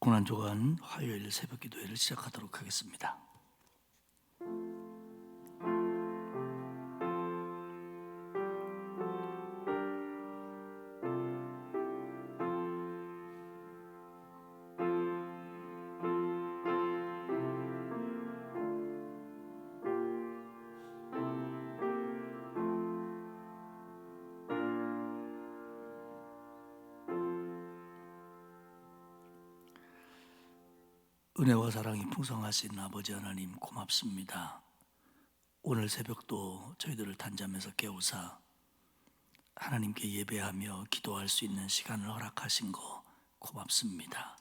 고난주간 화요일 새벽 기도회를 시작하도록 하겠습니다. 은혜와 사랑이 풍성하신 아버지 하나님 고맙습니다. 오늘 새벽도 저희들을 단잠에서 깨우사 하나님께 예배하며 기도할 수 있는 시간을 허락하신 거 고맙습니다.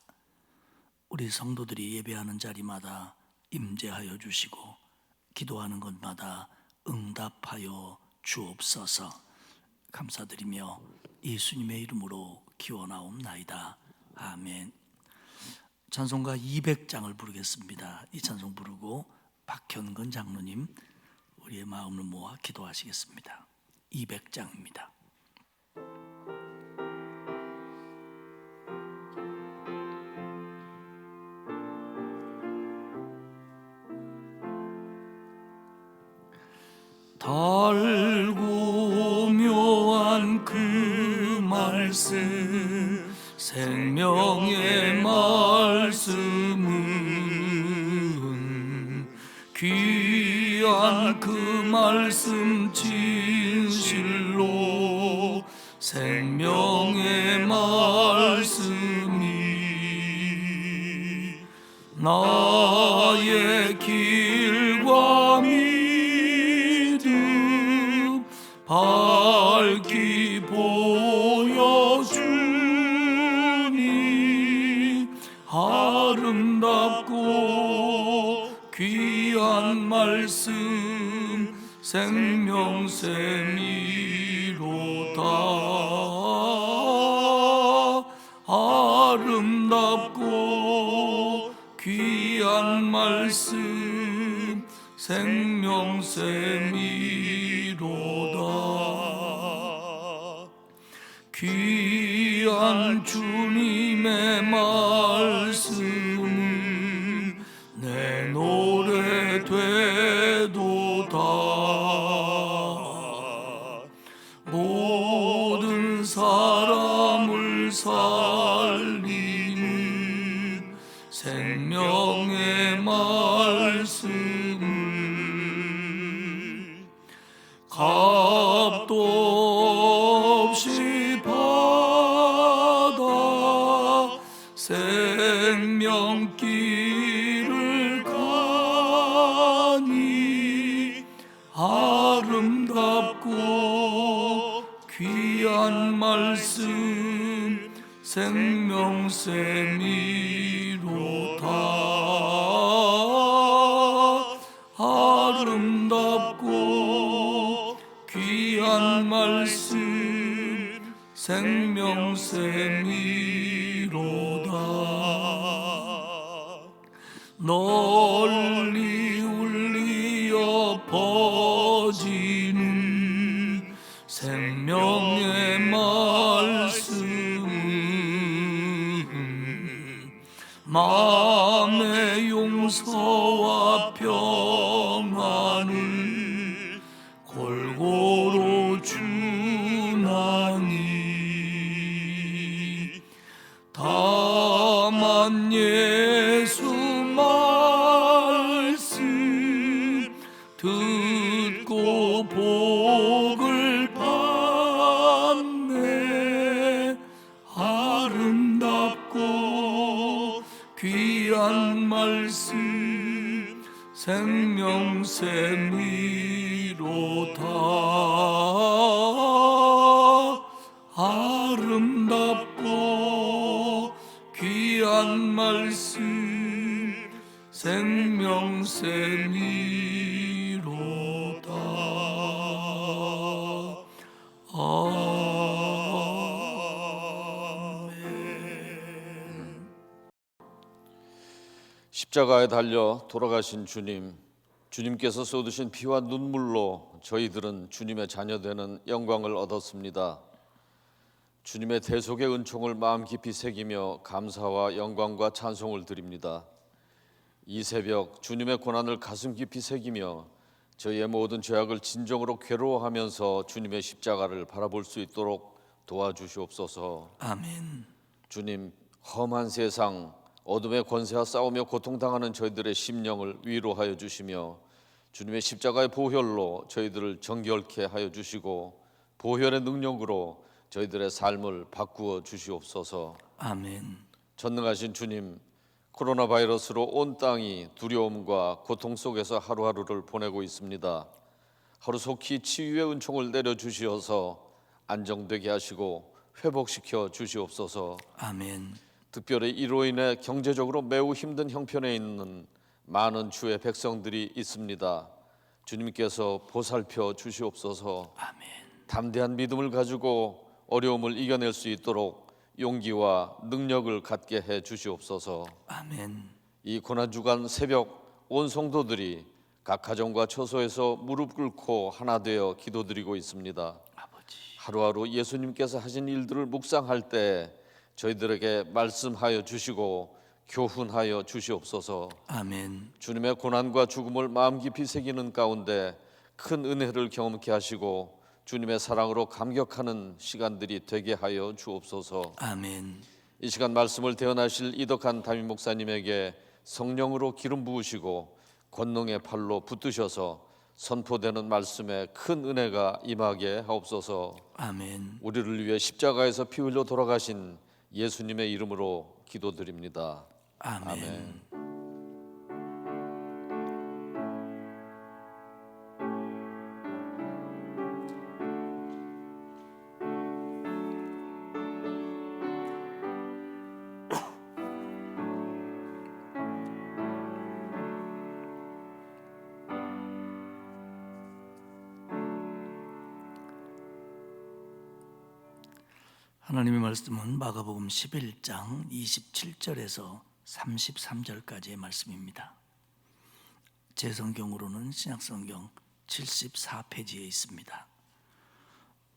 우리 성도들이 예배하는 자리마다 임재하여 주시고 기도하는 것마다 응답하여 주옵소서. 감사드리며 예수님의 이름으로 기원하옵나이다. 아멘. 찬송가 200장을 부르겠습니다. 이 찬송 부르고 박현근 장로님 우리의 마음을 모아 기도하시겠습니다. 200장입니다. 달고 묘한 그 말씀 생명의 말씀은 귀한 그 말씀 진실로 생명의 말씀이 나의 길과 믿음 밝히 보여주니 아름답고 귀한 말씀 생명샘이로다. 아름답고 귀한 말씀 생명샘이로다. 귀한 주님의 말씀은 내 노래 되도다. 모든 사람을 살리는 생명의 말씀은 값도 없이 받아 생명길을 가니 아름답고 귀한 말씀 생명샘이로다. 아름답고 귀한 말씀 생명샘이로다. 널리 울리어 퍼지는 생명의 말씀은 마음의 용서와 평안을 골고루 주나니 다만 예수 말씀 듣고 복을 받네. 아름답고 귀한 말씀 생명샘이로다. 아름답고 귀한 말씀 생명샘이로다. 아멘. 십자가에 달려 돌아가신 주님, 주님께서 쏟으신 피와 눈물로 저희들은 주님의 자녀되는 영광을 얻었습니다. 주님의 대속의 은총을 마음 깊이 새기며 감사와 영광과 찬송을 드립니다. 이 새벽 주님의 고난을 가슴 깊이 새기며 저희의 모든 죄악을 진정으로 괴로워하면서 주님의 십자가를 바라볼 수 있도록 도와주시옵소서. 아멘. 주님, 험한 세상 어둠의 권세와 싸우며 고통당하는 저희들의 심령을 위로하여 주시며 주님의 십자가의 보혈로 저희들을 정결케 하여 주시고 보혈의 능력으로 저희들의 삶을 바꾸어 주시옵소서. 아멘. 전능하신 주님, 코로나 바이러스로 온 땅이 두려움과 고통 속에서 하루하루를 보내고 있습니다. 하루속히 치유의 은총을 내려 주시어서 안정되게 하시고 회복시켜 주시옵소서. 아멘. 특별히 이로 인해 경제적으로 매우 힘든 형편에 있는 많은 주의 백성들이 있습니다. 주님께서 보살펴 주시옵소서. 아멘. 담대한 믿음을 가지고 어려움을 이겨낼 수 있도록 용기와 능력을 갖게 해 주시옵소서. 아멘. 이 고난 주간 새벽 온 성도들이 각 가정과 처소에서 무릎 꿇고 하나 되어 기도드리고 있습니다. 아버지. 하루하루 예수님께서 하신 일들을 묵상할 때 저희들에게 말씀하여 주시고 교훈하여 주시옵소서. 아멘. 주님의 고난과 죽음을 마음 깊이 새기는 가운데 큰 은혜를 경험케 하시고 주님의 사랑으로 감격하는 시간들이 되게 하여 주옵소서. 아멘. 이 시간 말씀을 대언하실 이덕한 담임 목사님에게 성령으로 기름 부으시고 권능의 팔로 붙드셔서 선포되는 말씀에 큰 은혜가 임하게 하옵소서. 아멘. 우리를 위해 십자가에서 피 흘려 돌아가신 예수님의 이름으로 기도드립니다. 아멘. 아멘. 하나님의 말씀은 마가복음 11장 27절에서 33절까지의 말씀입니다. 제 성경으로는 신약성경 74페이지에 있습니다.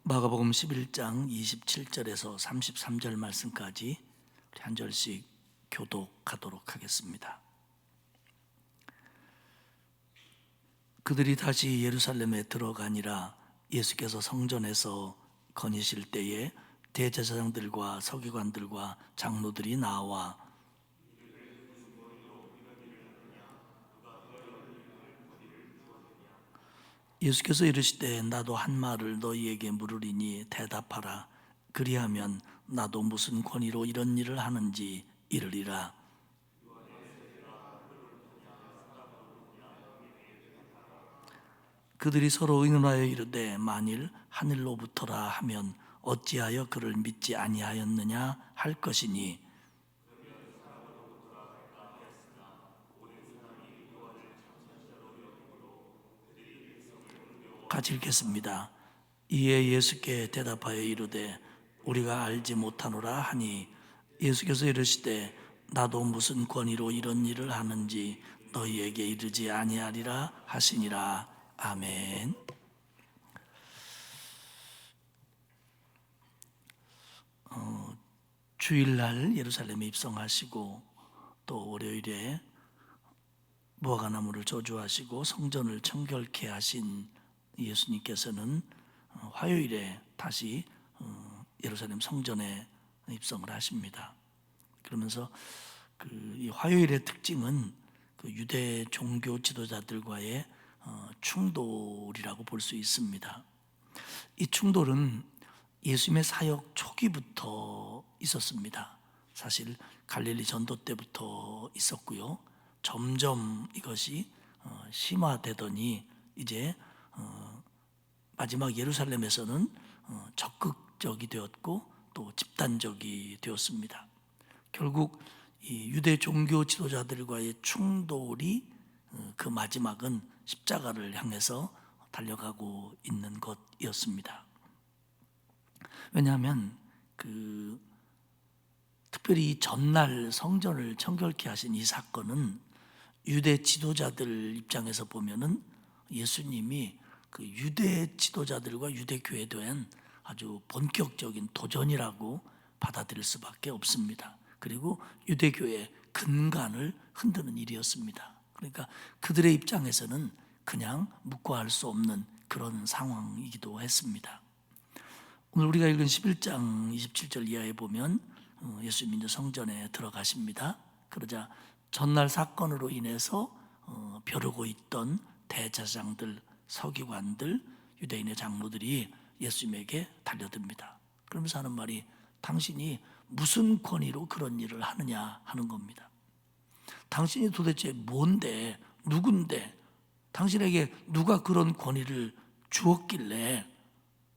마가복음 11장 27절에서 33절 말씀까지 한 절씩 교독하도록 하겠습니다. 그들이 다시 예루살렘에 들어가니라. 예수께서 성전에서 거니실 때에 대제사장들과 서기관들과 장로들이 나와 예수께서 이르시되 나도 한 말을 너희에게 물으리니 대답하라. 그리하면 나도 무슨 권위로 이런 일을 하는지 이르리라. 그들이 서로 의논하여 이르되 만일 하늘로부터라 하면 어찌하여 그를 믿지 아니하였느냐 할 것이니 같이 읽겠습니다. 이에 예수께 대답하여 이르되 우리가 알지 못하노라 하니 예수께서 이르시되 나도 무슨 권위로 이런 일을 하는지 너희에게 이르지 아니하리라 하시니라. 아멘. 주일날 예루살렘에 입성하시고 또 월요일에 무화과나무를 저주하시고 성전을 청결케 하신 예수님께서는 화요일에 다시 예루살렘 성전에 입성을 하십니다. 그러면서 이 화요일의 특징은 그 유대 종교 지도자들과의 충돌이라고 볼 수 있습니다. 이 충돌은 예수님의 사역 초기부터 있었습니다. 사실 갈릴리 전도 때부터 있었고요. 점점 이것이 심화되더니 이제 마지막 예루살렘에서는 적극적이 되었고 또 집단적이 되었습니다. 결국 이 유대 종교 지도자들과의 충돌이 그 마지막은 십자가를 향해서 달려가고 있는 것이었습니다. 왜냐하면 특별히 이 전날 성전을 청결케 하신 이 사건은 유대 지도자들 입장에서 보면은 예수님이 그 유대 지도자들과 유대 교회에 대한 아주 본격적인 도전이라고 받아들일 수밖에 없습니다. 그리고 유대교의 근간을 흔드는 일이었습니다. 그러니까 그들의 입장에서는 그냥 묵과할 수 없는 그런 상황이기도 했습니다. 오늘 우리가 읽은 11장 27절 이하에 보면 예수님이 이제 성전에 들어가십니다. 그러자 전날 사건으로 인해서 벼르고 있던 대제사장들, 서기관들, 유대인의 장로들이 예수님에게 달려듭니다. 그러면서 하는 말이 당신이 무슨 권위로 그런 일을 하느냐 하는 겁니다. 당신이 도대체 뭔데, 누군데, 당신에게 누가 그런 권위를 주었길래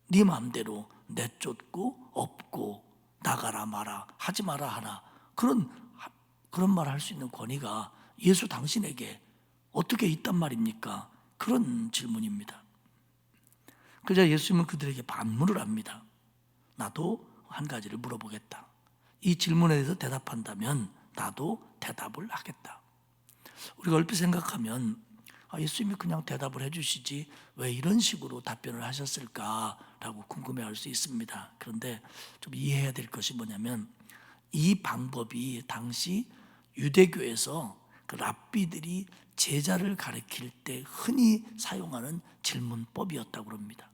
네 마음대로 내쫓고 업고 나가라 마라 하지 마라 하나 그런 말 할 수 있는 권위가 예수 당신에게 어떻게 있단 말입니까? 그런 질문입니다. 그러자 예수님은 그들에게 반문을 합니다. 나도 한 가지를 물어보겠다. 이 질문에 대해서 대답한다면 나도 대답을 하겠다. 우리가 얼핏 생각하면 예수님이 그냥 대답을 해주시지 왜 이런 식으로 답변을 하셨을까라고 궁금해할 수 있습니다. 그런데 좀 이해해야 될 것이 뭐냐면 이 방법이 당시 유대교에서 그 랍비들이 제자를 가르칠 때 흔히 사용하는 질문법이었다고 합니다.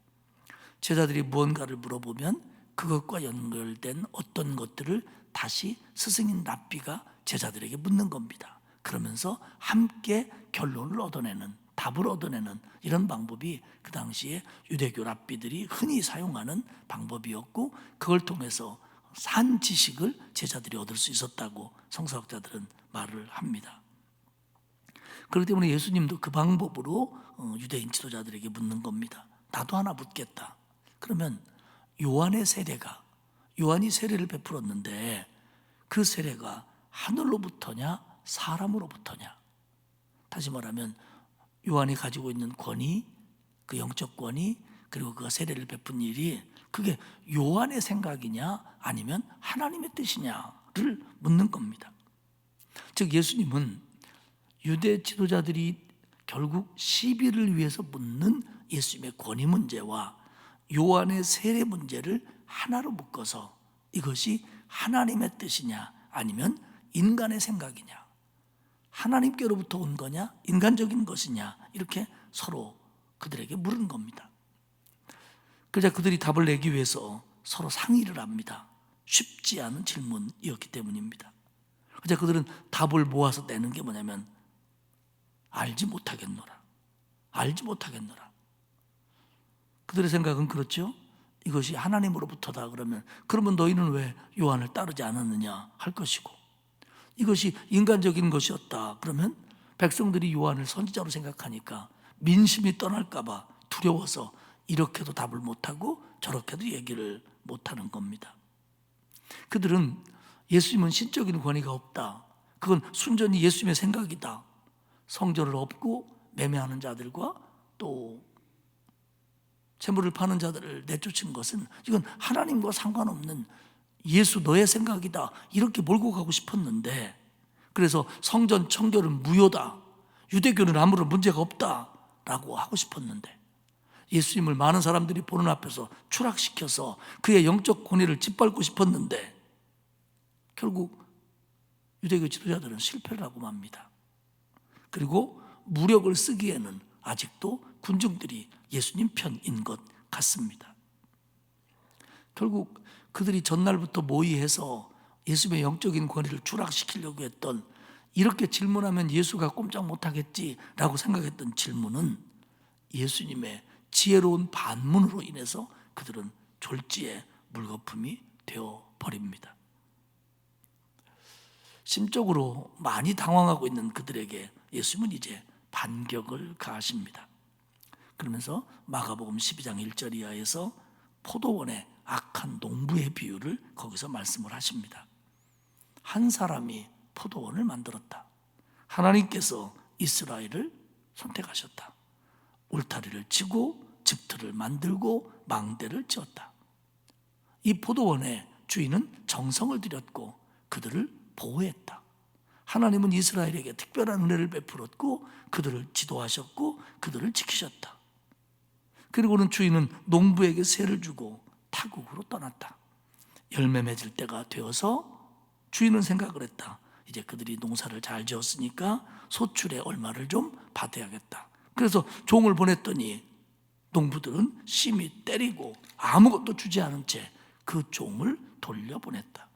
제자들이 무언가를 물어보면 그것과 연결된 어떤 것들을 다시 스승인 랍비가 제자들에게 묻는 겁니다. 그러면서 함께 결론을 얻어내는, 답을 얻어내는 이런 방법이 그 당시에 유대교 랍비들이 흔히 사용하는 방법이었고 그걸 통해서 산 지식을 제자들이 얻을 수 있었다고 성서학자들은 말을 합니다. 그렇기 때문에 예수님도 그 방법으로 유대인 지도자들에게 묻는 겁니다. 나도 하나 묻겠다. 그러면 요한의 세례가, 요한이 세례를 베풀었는데 그 세례가 하늘로부터냐 사람으로부터냐? 다시 말하면 요한이 가지고 있는 권위, 그 영적 권위, 그리고 그 세례를 베푼 일이 그게 요한의 생각이냐 아니면 하나님의 뜻이냐를 묻는 겁니다. 즉 예수님은 유대 지도자들이 결국 시비를 위해서 묻는 예수님의 권위 문제와 요한의 세례 문제를 하나로 묶어서 이것이 하나님의 뜻이냐 아니면 인간의 생각이냐, 하나님께로부터 온 거냐 인간적인 것이냐 이렇게 서로 그들에게 물은 겁니다. 그러자 그들이 답을 내기 위해서 서로 상의를 합니다. 쉽지 않은 질문이었기 때문입니다. 그러자 그들은 답을 모아서 내는 게 뭐냐면 알지 못하겠노라. 알지 못하겠노라. 그들의 생각은 그렇죠. 이것이 하나님으로부터다 그러면 너희는 왜 요한을 따르지 않았느냐 할 것이고, 이것이 인간적인 것이었다 그러면 백성들이 요한을 선지자로 생각하니까 민심이 떠날까 봐 두려워서 이렇게도 답을 못하고 저렇게도 얘기를 못하는 겁니다. 그들은 예수님은 신적인 권위가 없다, 그건 순전히 예수님의 생각이다, 성전을 엎고 매매하는 자들과 또 재물을 파는 자들을 내쫓은 것은 이건 하나님과 상관없는 예수 너의 생각이다 이렇게 몰고 가고 싶었는데, 그래서 성전 청결은 무효다, 유대교는 아무런 문제가 없다라고 하고 싶었는데 예수님을 많은 사람들이 보는 앞에서 추락시켜서 그의 영적 권위를 짓밟고 싶었는데 결국 유대교 지도자들은 실패를 하고 맙니다. 그리고 무력을 쓰기에는 아직도 군중들이 예수님 편인 것 같습니다. 결국 그들이 전날부터 모의해서 예수님의 영적인 권위를 추락시키려고 했던, 이렇게 질문하면 예수가 꼼짝 못하겠지라고 생각했던 질문은 예수님의 지혜로운 반문으로 인해서 그들은 졸지에 물거품이 되어버립니다. 심적으로 많이 당황하고 있는 그들에게 예수님은 이제 반격을 가하십니다. 그러면서 마가복음 12장 1절 이하에서 포도원의 악한 농부의 비유를 거기서 말씀을 하십니다. 한 사람이 포도원을 만들었다. 하나님께서 이스라엘을 선택하셨다. 울타리를 치고 집틀을 만들고 망대를 지었다. 이 포도원의 주인은 정성을 들였고 그들을 보호했다. 하나님은 이스라엘에게 특별한 은혜를 베풀었고 그들을 지도하셨고 그들을 지키셨다. 그리고는 주인은 농부에게 세를 주고 타국으로 떠났다. 열매 맺을 때가 되어서 주인은 생각을 했다. 이제 그들이 농사를 잘 지었으니까 소출의 얼마를 좀 받아야겠다. 그래서 종을 보냈더니 농부들은 심히 때리고 아무것도 주지 않은 채 그 종을 돌려보냈다.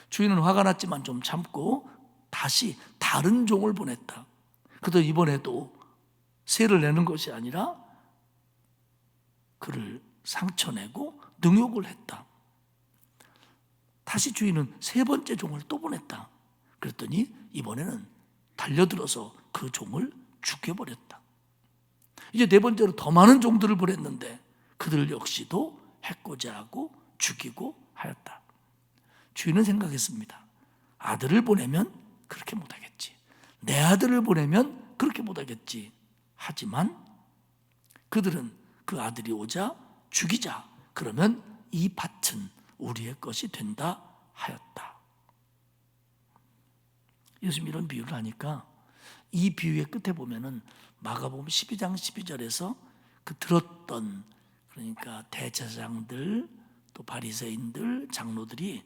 주인은 화가 났지만 좀 참고 다시 다른 종을 보냈다. 그래도 이번에도 세를 내는 것이 아니라 그를 상처내고 능욕을 했다. 다시 주인은 세 번째 종을 또 보냈다. 그랬더니 이번에는 달려들어서 그 종을 죽여버렸다. 이제 네 번째로 더 많은 종들을 보냈는데 그들 역시도 해코지하고 죽이고 하였다. 주인은 생각했습니다. 아들을 보내면 그렇게 못하겠지. 내 아들을 보내면 그렇게 못하겠지. 하지만 그들은 그 아들이 오자 죽이자. 그러면 이 밭은 우리의 것이 된다 하였다. 예수님이 이런 비유를 하니까 이 비유의 끝에 보면은 마가복음 12장 12절에서 그 들었던, 그러니까 대제사장들 또 바리새인들 장로들이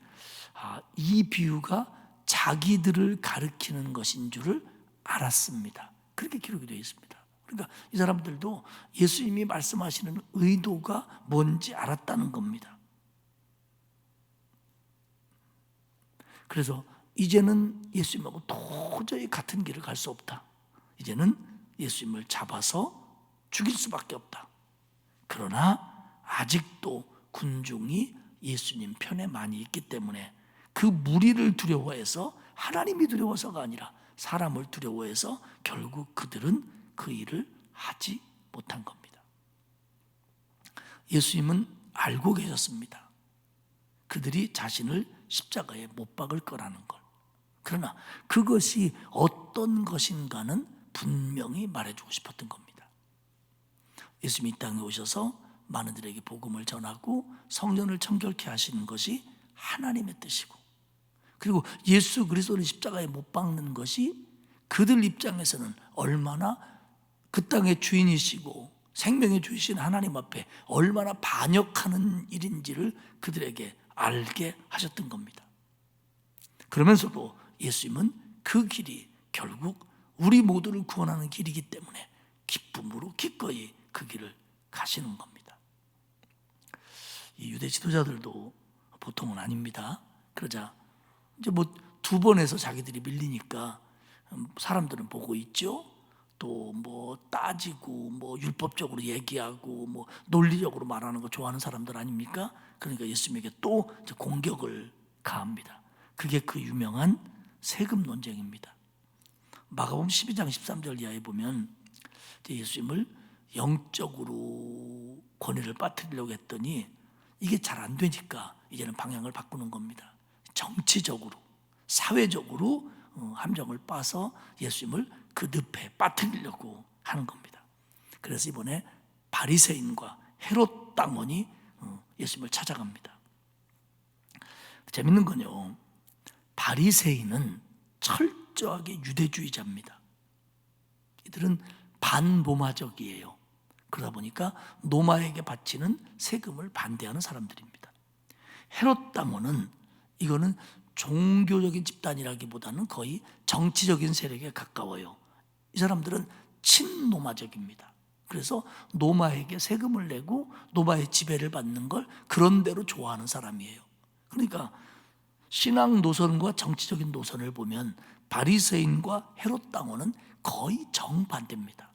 이 비유가 자기들을 가리키는 것인 줄을 알았습니다. 그렇게 기록이 되어 있습니다. 그러니까 이 사람들도 예수님이 말씀하시는 의도가 뭔지 알았다는 겁니다. 그래서 이제는 예수님하고 도저히 같은 길을 갈 수 없다. 이제는 예수님을 잡아서 죽일 수밖에 없다. 그러나 아직도 군중이 예수님 편에 많이 있기 때문에 그 무리를 두려워해서, 하나님이 두려워서가 아니라 사람을 두려워해서 결국 그들은 그 일을 하지 못한 겁니다. 예수님은 알고 계셨습니다. 그들이 자신을 십자가에 못 박을 거라는 걸. 그러나 그것이 어떤 것인가는 분명히 말해주고 싶었던 겁니다. 예수님이 이 땅에 오셔서 많은 이들에게 복음을 전하고 성전을 청결케 하시는 것이 하나님의 뜻이고, 그리고 예수 그리스도를 십자가에 못 박는 것이 그들 입장에서는 얼마나 그 땅의 주인이시고 생명의 주이신 하나님 앞에 얼마나 반역하는 일인지를 그들에게 알게 하셨던 겁니다. 그러면서도 예수님은 그 길이 결국 우리 모두를 구원하는 길이기 때문에 기쁨으로 기꺼이 그 길을 가시는 겁니다. 이 유대 지도자들도 보통은 아닙니다. 그러자 이제 뭐 두 번에서 자기들이 밀리니까 사람들은 보고 있죠. 또 뭐 따지고 뭐 율법적으로 얘기하고 뭐 논리적으로 말하는 거 좋아하는 사람들 아닙니까? 그러니까 예수님에게 또 이제 공격을 가합니다. 그게 그 유명한 세금 논쟁입니다. 마가복음 12장 13절 이하에 보면 예수님을 영적으로 권위를 빠뜨리려고 했더니 이게 잘 안 되니까 이제는 방향을 바꾸는 겁니다. 정치적으로, 사회적으로 함정을 빠서 예수님을 그 늪에 빠뜨리려고 하는 겁니다. 그래서 이번에 바리새인과 헤롯 당원이 예수님을 찾아갑니다. 재밌는 건요, 바리새인은 철저하게 유대주의자입니다. 이들은 반로마적이에요. 그러다 보니까 로마에게 바치는 세금을 반대하는 사람들입니다. 헤롯 당원은 이거는 종교적인 집단이라기보다는 거의 정치적인 세력에 가까워요. 이 사람들은 친로마적입니다. 그래서 로마에게 세금을 내고 로마의 지배를 받는 걸 그런 대로 좋아하는 사람이에요. 그러니까 신앙 노선과 정치적인 노선을 보면 바리새인과 헤롯 당원은 거의 정반대입니다.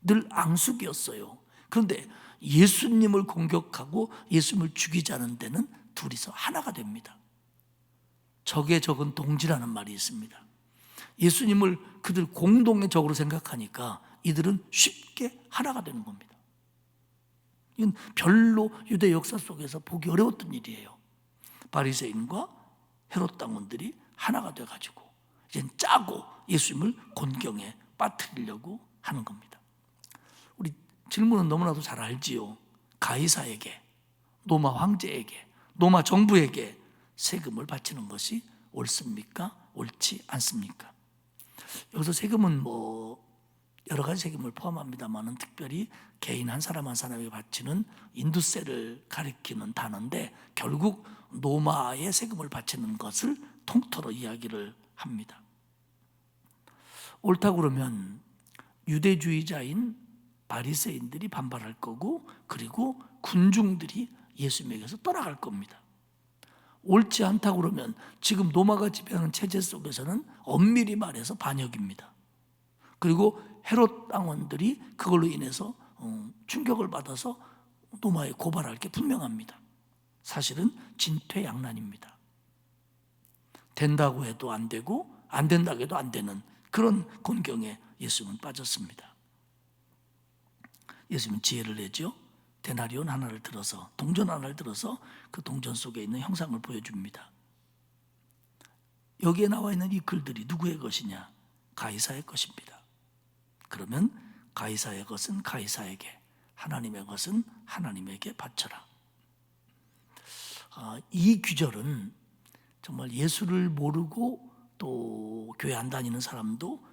늘 앙숙이었어요. 그런데 예수님을 공격하고 예수님을 죽이자는 데는 둘이서 하나가 됩니다. 적의 적은 동지라는 말이 있습니다. 예수님을 그들 공동의 적으로 생각하니까 이들은 쉽게 하나가 되는 겁니다. 이건 별로 유대 역사 속에서 보기 어려웠던 일이에요. 바리새인과 헤롯 당원들이 하나가 돼가지고 이젠 짜고 예수님을 곤경에 빠뜨리려고 하는 겁니다. 우리 질문은 너무나도 잘 알지요. 가이사에게, 로마 황제에게, 로마 정부에게 세금을 바치는 것이 옳습니까? 옳지 않습니까? 여기서 세금은 뭐 여러 가지 세금을 포함합니다만은 특별히 개인 한 사람 한 사람에게 바치는 인두세를 가리키는 단어인데 결국 노마에 세금을 바치는 것을 통틀어 이야기를 합니다. 옳다 그러면 유대주의자인 바리새인들이 반발할 거고 그리고 군중들이 예수님에게서 떠나갈 겁니다. 옳지 않다 그러면 지금 노마가 지배하는 체제 속에서는 엄밀히 말해서 반역입니다. 그리고 헤롯 왕원들이 그걸로 인해서 충격을 받아서 노마에 고발할 게 분명합니다. 사실은 진퇴양난입니다. 된다고 해도 안 되고 안 된다고 해도 안 되는 그런 곤경에 예수님은 빠졌습니다. 예수님은 지혜를 내죠. 데나리온 하나를 들어서 동전 하나를 들어서 그 동전 속에 있는 형상을 보여줍니다. 여기에 나와 있는 이 글들이 누구의 것이냐? 가이사의 것입니다. 그러면 가이사의 것은 가이사에게, 하나님의 것은 하나님에게 바쳐라. 이 규절은 정말 예수를 모르고 또 교회 안 다니는 사람도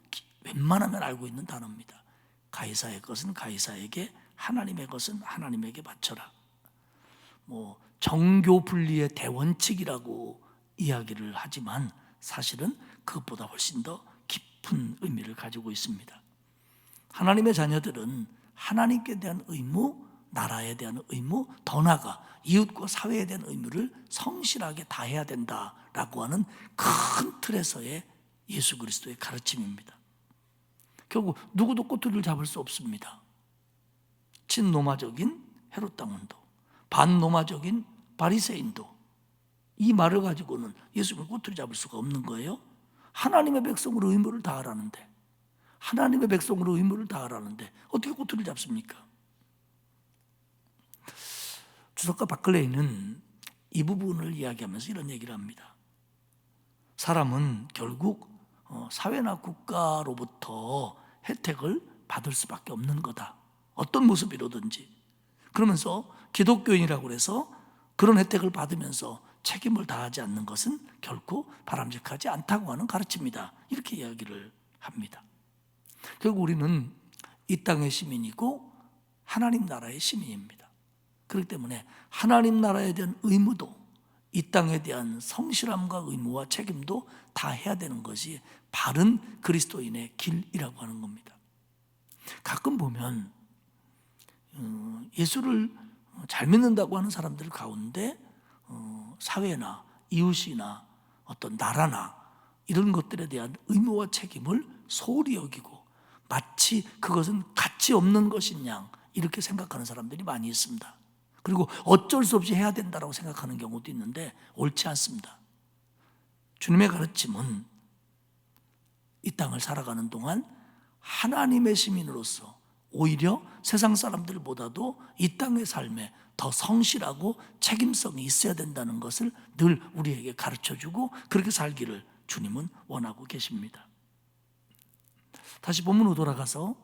웬만하면 알고 있는 단어입니다. 가이사의 것은 가이사에게, 하나님의 것은 하나님에게 바쳐라. 정교 분리의 대원칙이라고 이야기를 하지만 사실은 그것보다 훨씬 더 깊은 의미를 가지고 있습니다. 하나님의 자녀들은 하나님께 대한 의무, 나라에 대한 의무, 더 나아가 이웃과 사회에 대한 의무를 성실하게 다해야 된다라고 하는 큰 틀에서의 예수 그리스도의 가르침입니다. 결국 누구도 꼬투리를 잡을 수 없습니다. 친노마적인 헤롯 왕원도, 반노마적인 바리새인도 이 말을 가지고는 예수님을 꼬투리 잡을 수가 없는 거예요. 하나님의 백성으로 의무를 다하라는데, 하나님의 백성으로 의무를 다하라는데 어떻게 꼬투리를 잡습니까? 주석가 바클레이는 이 부분을 이야기하면서 이런 얘기를 합니다. 사람은 결국 사회나 국가로부터 혜택을 받을 수밖에 없는 거다. 어떤 모습이로든지. 그러면서 기독교인이라고 해서 그런 혜택을 받으면서 책임을 다하지 않는 것은 결코 바람직하지 않다고 하는 가르침이다. 이렇게 이야기를 합니다. 결국 우리는 이 땅의 시민이고 하나님 나라의 시민입니다. 그렇기 때문에 하나님 나라에 대한 의무도 이 땅에 대한 성실함과 의무와 책임도 다 해야 되는 것이 바른 그리스도인의 길이라고 하는 겁니다. 가끔 보면 예수를 잘 믿는다고 하는 사람들 가운데 사회나 이웃이나 어떤 나라나 이런 것들에 대한 의무와 책임을 소홀히 여기고 마치 그것은 가치 없는 것인 양 이렇게 생각하는 사람들이 많이 있습니다. 그리고 어쩔 수 없이 해야 된다고 생각하는 경우도 있는데 옳지 않습니다. 주님의 가르침은 이 땅을 살아가는 동안 하나님의 시민으로서 오히려 세상 사람들보다도 이 땅의 삶에 더 성실하고 책임성이 있어야 된다는 것을 늘 우리에게 가르쳐주고 그렇게 살기를 주님은 원하고 계십니다. 다시 본문으로 돌아가서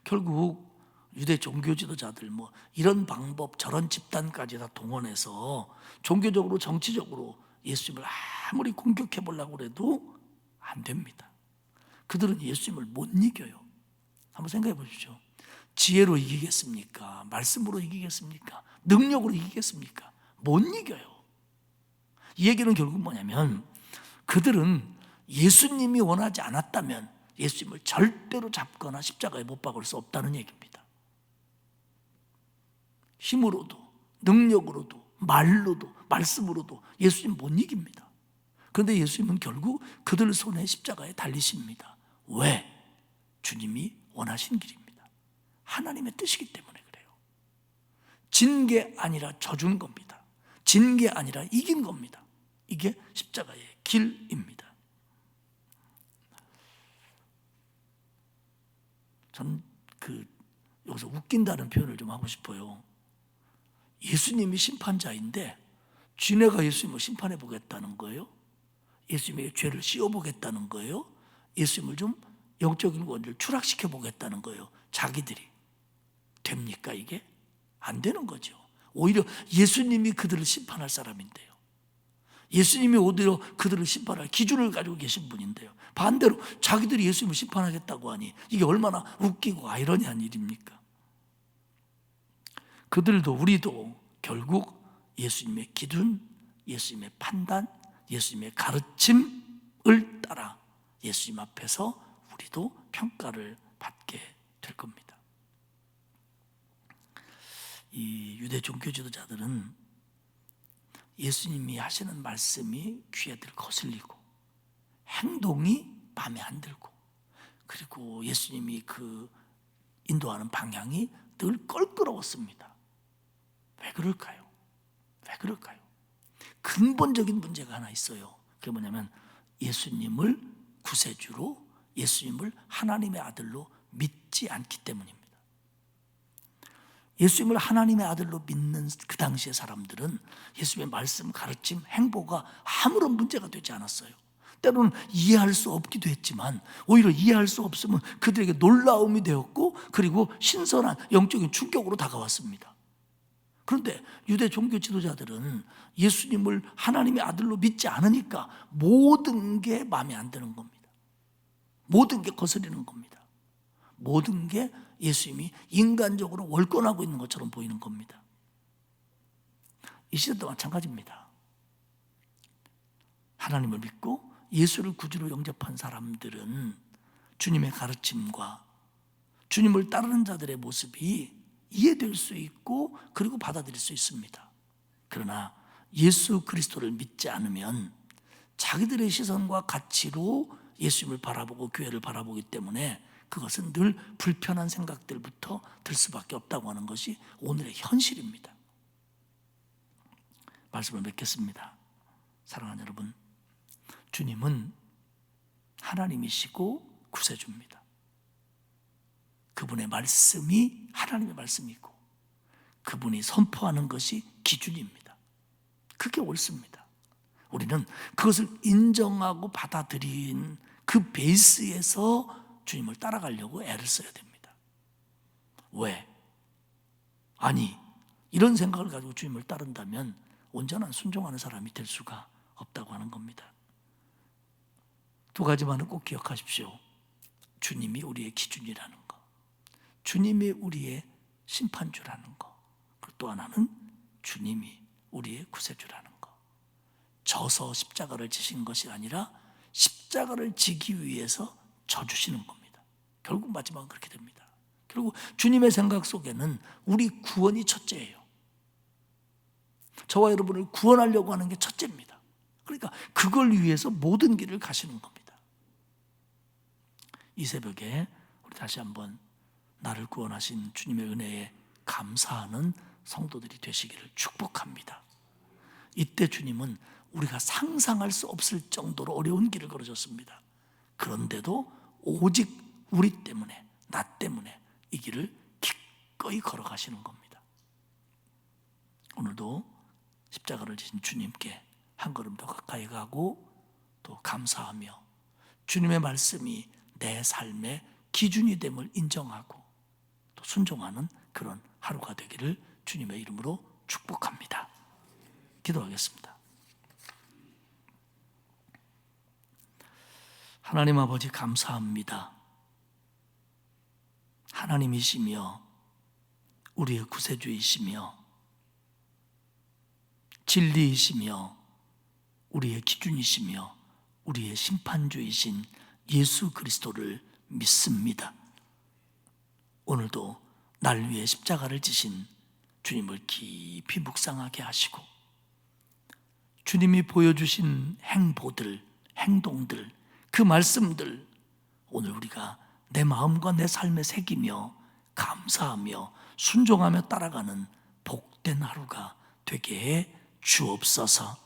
결국 유대 종교 지도자들 이런 방법 저런 집단까지 다 동원해서 종교적으로 정치적으로 예수님을 아무리 공격해 보려고 해도 안 됩니다. 그들은 예수님을 못 이겨요. 한번 생각해 보십시오. 지혜로 이기겠습니까? 말씀으로 이기겠습니까? 능력으로 이기겠습니까? 못 이겨요. 이 얘기는 결국 뭐냐면 그들은 예수님이 원하지 않았다면 예수님을 절대로 잡거나 십자가에 못 박을 수 없다는 얘기입니다. 힘으로도 능력으로도 말로도 말씀으로도 예수님 못 이깁니다. 그런데 예수님은 결국 그들 손에 십자가에 달리십니다. 왜? 주님이 원하신 길입니다. 하나님의 뜻이기 때문에 그래요. 진 게 아니라 져준 겁니다. 진 게 아니라 이긴 겁니다. 이게 십자가의 길입니다. 전 여기서 웃긴다는 표현을 좀 하고 싶어요. 예수님이 심판자인데 쥐네가 예수님을 심판해 보겠다는 거예요? 예수님의 죄를 씌워보겠다는 거예요? 예수님을 좀 영적인 권위를 추락시켜 보겠다는 거예요. 자기들이. 됩니까 이게? 안 되는 거죠. 오히려 예수님이 그들을 심판할 사람인데요. 예수님이 오히려 그들을 심판할 기준을 가지고 계신 분인데요, 반대로 자기들이 예수님을 심판하겠다고 하니 이게 얼마나 웃기고 아이러니한 일입니까? 그들도 우리도 결국 예수님의 기준, 예수님의 판단, 예수님의 가르침을 따라 예수님 앞에서 우리도 평가를 받게 될 겁니다. 이 유대 종교 지도자들은 예수님이 하시는 말씀이 귀에 들 거슬리고 행동이 마음에 안 들고, 그리고 예수님이 그 인도하는 방향이 늘 껄끄러웠습니다. 왜 그럴까요? 왜 그럴까요? 근본적인 문제가 하나 있어요. 그게 뭐냐면 예수님을 구세주로, 예수님을 하나님의 아들로 믿지 않기 때문입니다. 예수님을 하나님의 아들로 믿는 그 당시의 사람들은 예수님의 말씀, 가르침, 행보가 아무런 문제가 되지 않았어요. 때로는 이해할 수 없기도 했지만 오히려 이해할 수 없으면 그들에게 놀라움이 되었고, 그리고 신선한 영적인 충격으로 다가왔습니다. 그런데 유대 종교 지도자들은 예수님을 하나님의 아들로 믿지 않으니까 모든 게 마음에 안 드는 겁니다. 모든 게 거스리는 겁니다. 모든 게 예수님이 인간적으로 월권하고 있는 것처럼 보이는 겁니다. 이 시대도 마찬가지입니다. 하나님을 믿고 예수를 구주로 영접한 사람들은 주님의 가르침과 주님을 따르는 자들의 모습이 이해될 수 있고, 그리고 받아들일 수 있습니다. 그러나 예수 그리스도를 믿지 않으면 자기들의 시선과 가치로 예수님을 바라보고 교회를 바라보기 때문에 그것은 늘 불편한 생각들부터 들 수밖에 없다고 하는 것이 오늘의 현실입니다. 말씀을 맺겠습니다. 사랑하는 여러분, 주님은 하나님이시고 구세주입니다. 그분의 말씀이 하나님의 말씀이고 그분이 선포하는 것이 기준입니다. 그게 옳습니다. 우리는 그것을 인정하고 받아들인 그 베이스에서 주님을 따라가려고 애를 써야 됩니다. 왜? 아니, 이런 생각을 가지고 주님을 따른다면 온전한 순종하는 사람이 될 수가 없다고 하는 겁니다. 두 가지만은 꼭 기억하십시오. 주님이 우리의 기준이라는 거, 주님이 우리의 심판주라는 거, 그리고 또 하나는 주님이 우리의 구세주라는 거. 져서 십자가를 지신 것이 아니라 십자가를 지기 위해서 져주시는 겁니다. 결국 마지막은 그렇게 됩니다. 결국 주님의 생각 속에는 우리 구원이 첫째예요. 저와 여러분을 구원하려고 하는 게 첫째입니다. 그러니까 그걸 위해서 모든 길을 가시는 겁니다. 이 새벽에 우리 다시 한번 나를 구원하신 주님의 은혜에 감사하는 성도들이 되시기를 축복합니다. 이때 주님은 우리가 상상할 수 없을 정도로 어려운 길을 걸어줬습니다. 그런데도 오직 우리 때문에, 나 때문에 이 길을 기꺼이 걸어가시는 겁니다. 오늘도 십자가를 지신 주님께 한 걸음 더 가까이 가고 또 감사하며 주님의 말씀이 내 삶의 기준이 됨을 인정하고 또 순종하는 그런 하루가 되기를 주님의 이름으로 축복합니다. 기도하겠습니다. 하나님 아버지, 감사합니다. 하나님이시며 우리의 구세주이시며 진리이시며 우리의 기준이시며 우리의 심판주이신 예수 그리스도를 믿습니다. 오늘도 날 위해 십자가를 지신 주님을 깊이 묵상하게 하시고 주님이 보여주신 행보들, 행동들, 그 말씀들 오늘 우리가 내 마음과 내 삶에 새기며 감사하며 순종하며 따라가는 복된 하루가 되게 해 주옵소서.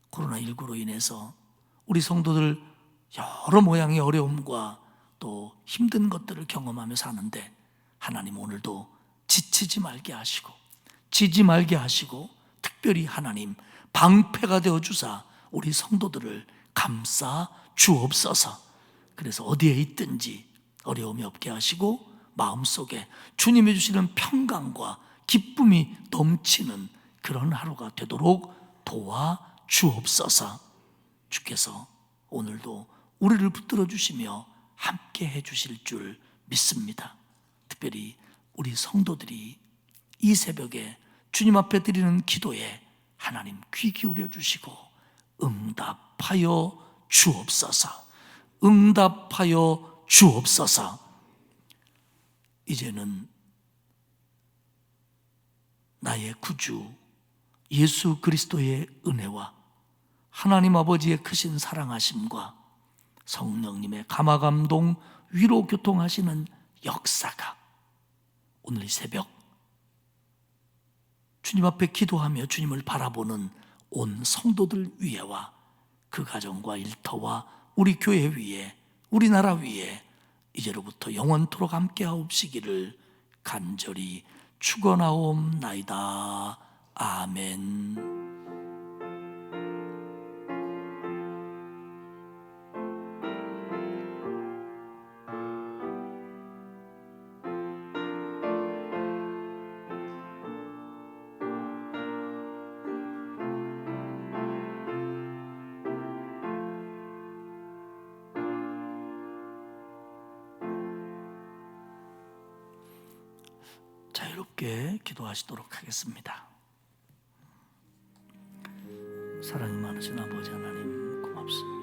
코로나19로 인해서 우리 성도들 여러 모양의 어려움과 또 힘든 것들을 경험하며 사는데 하나님 오늘도 지치지 말게 하시고 지지 말게 하시고 특별히 하나님 방패가 되어 주사 우리 성도들을 감싸 주옵소서. 그래서 어디에 있든지 어려움이 없게 하시고 마음속에 주님이 주시는 평강과 기쁨이 넘치는 그런 하루가 되도록 도와 주옵소서. 주께서 오늘도 우리를 붙들어 주시며 함께 해 주실 줄 믿습니다. 특별히 우리 성도들이 이 새벽에 주님 앞에 드리는 기도에 하나님 귀 기울여 주시고 응답하여 주옵소서. 응답하여 주옵소서. 이제는 나의 구주 예수 그리스도의 은혜와 하나님 아버지의 크신 사랑하심과 성령님의 감화감동 위로 교통하시는 역사가 오늘 이 새벽 주님 앞에 기도하며 주님을 바라보는 온 성도들 위에와 그 가정과 일터와 우리 교회 위에 우리나라 위에 이제로부터 영원토록 함께하옵시기를 간절히 축원하옵나이다. 아멘. 자유롭게 기도하시도록 하겠습니다. 사랑이 많으신 아버지 하나님 고맙습니다.